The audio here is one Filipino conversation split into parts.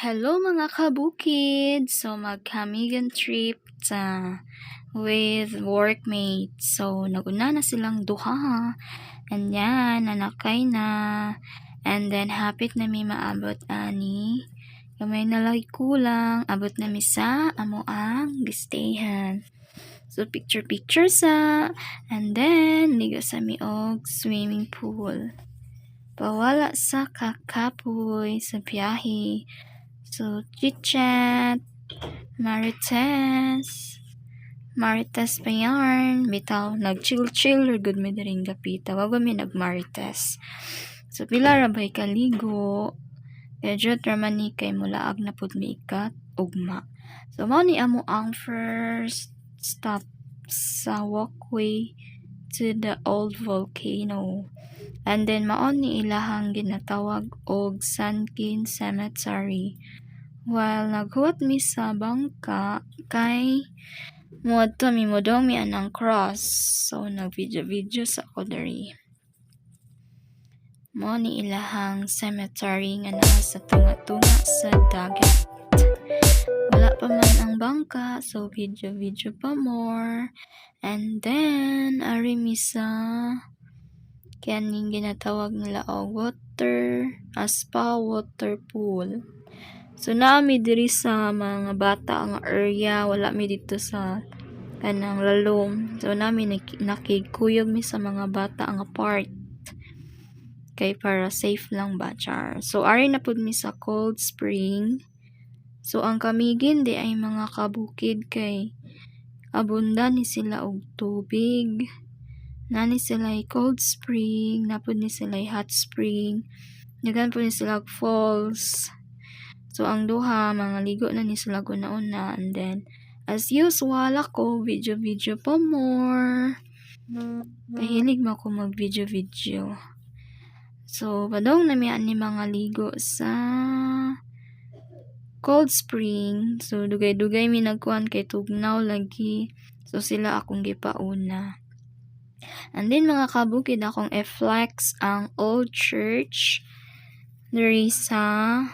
Hello mga kabukid! So mag-Camigan trip with workmates. So naguna na silang duha. And yan, nanakay na. And then hapit na mi maabot ani. Gamay na lagi kulang. Abot na mi sa amo ang gistayhan. So picture sa. And then liga sa mi og swimming pool. Pawala sa kakapoy sa biyahe. So, chit-chat, marites pa yarn, bitaw, nag-chill-chill, or good me rin gapita, wag mi nag-marites. So, pila rabay kaligo, kaya raman ni kay mulaag na pud mi ikat, ugma. So, mao ni amo ang first stop sa walkway to the old volcano. And then maon ni ilahang ginatawag og Sunken Cemetery. While naghuwat mi sa bangka kay muadto mi modong mi anang cross. So nag-video sa ako diri. Mao ni ilahang cemetery nga naa sa tunga-tunga sa dagat. Wala pa man ang bangka, so video pa more. And then ari mi sa kaning ginatawag nila og spa water pool. So naami diri sa mga bata nga area, wala mi dito sa kanang lalom. So naami nakikuyog mi sa mga bata nga part. Kay para safe lang ba char. So ari na pud mi sa cold spring. So ang Camiguin di ay mga kabukid kay abunda ni sila og tubig. Nani sila cold spring, napod ni sila hot spring, nagan po ni sila falls. So ang duha mga ligo na ni sila una-una, and then as usual ako video pa more. Kahilig mo ako mag video. So padong nami ani mga ligo sa cold spring. So dugay-dugay mi nagkuan kay tugnaw lagi. So sila akong gipauna. And then mga kabukid akong i-flex ang old church diri sa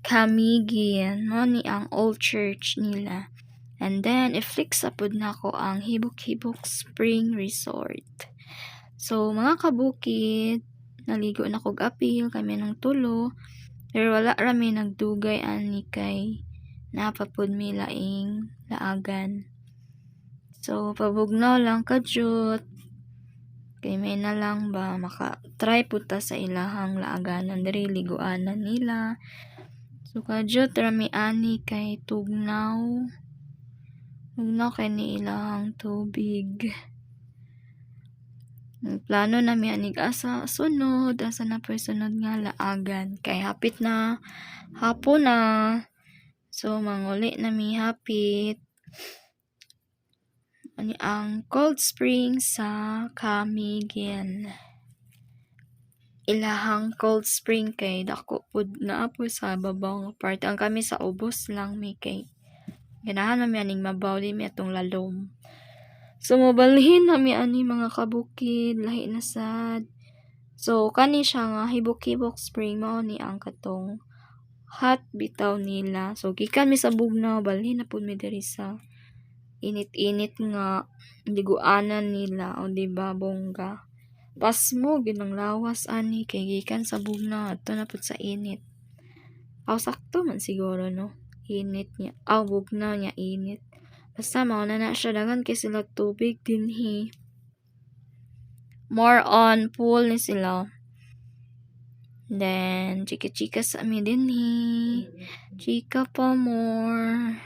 Camiguin. Mo ni ang old church nila. And then i-flex apod na ko ang Hibok-Hibok Spring Resort. So mga kabukid, naligo na kog apil kami ng tulo. Pero wala rami nagdugay ani kay napapod mi laing laagan. So pabugnaw lang kadyot. Kay may na lang ba maka-try puta sa ilahang laaganan diri liguanan nila. So kadyot rami ani kay tugnaw kay ni ilahang tubig. Ang plano nami anig asa sunod nga laagan kay hapit na hapon na. So manguli nami hapit ani ang cold spring sa Camiguin. Ilahang cold spring kay dako pud naa po sa babaw nga part. Ang kami sa ubos lang mi kay ganahan nami aning mabaw di mi atong lalom. So mobalhin nami ani mga kabukid, lahi na sad. So kani siya nga Hibok-Hibok Spring, mao ni ang katong hot bitaw nila. So gikan mi sa bugnaw, balhin na pud mi diri sa init-init nga liguanan nila, o diba bongga. Pasmo ginang lawas ani kay gikan sa bugnaw adto na pud sa init. Aw sakto man siguro no. Init niya. Aw bugnaw niya init. Basta mao na siya dagan kay sila tubig dinhi. More on pool ni sila. Then chika-chika sa mi dinhi. Chika pa more.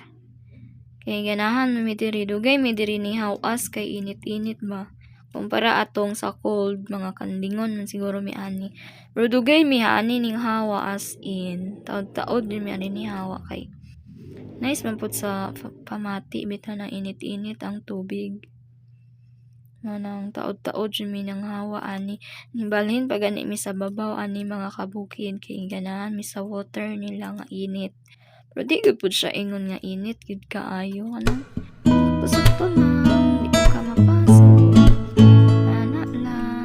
Kay ganahan mi diri dugay mi diri ni hawas kay init-init ba. Kumpara atong sa cold mga kandingon man siguro mi ani. Pero dugay mi ani ning hawa as in. Taod-taod din mi ani ni hawa kay nice man pud sa pamati bitaw na init-init ang tubig. Manang taod-taod mi nang hawa ani. Nimbalhin pag ani mi sa babaw ani mga kabukid kay ganahan mi sa water nila nga init. Pero di gud pud siya ingon nga init gud kaayo ano. Sakto lang, di ko ka mapasok. Ana lang.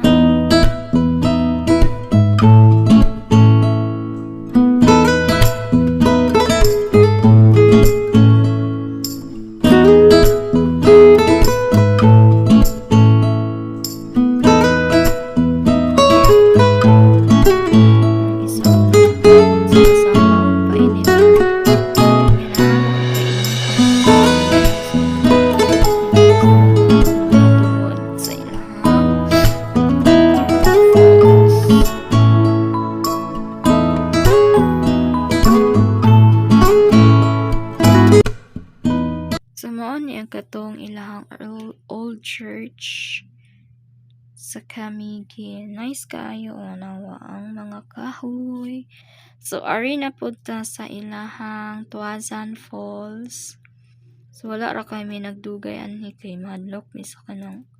katong ilahang old church sa Camiguin. Nice kaayo nawa ang mga kahoy. So ari na pud ta sa ilahang Tuazan Falls. So wala ra kami nagdugay anhi kay madlok mi sa kanang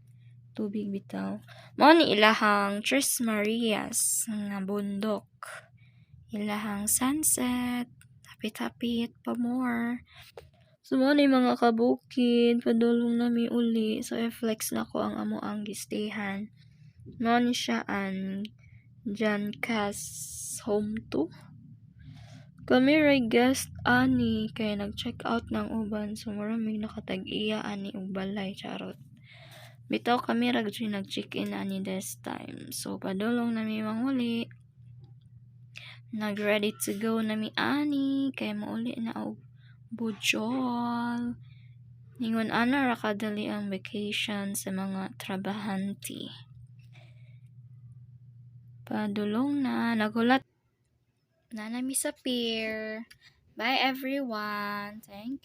tubig bitaw. Mao ni ilahang Tres Marias nga bundok. Ilahang sunset, hapit-hapit pa more. So mao ni mga kabukid, padulong nami uli. So i-flex na ko ang amo ang gistayhan. Mao ni siya an Jan Cas Home 2. Kami ray guest ani kay nag-check out ng uban, so maraming nakatag-iya ani og balay charot. Bitaw kami ra gyud nag-check-in ani this time. So padulong nami manguli. Nag-ready to go nami ani kay mauli na og Bujol. Ningon ana ra kadali ang vacation sa mga trabahante. Padulong na nagulat na nami sa pier. Bye everyone. Thank you.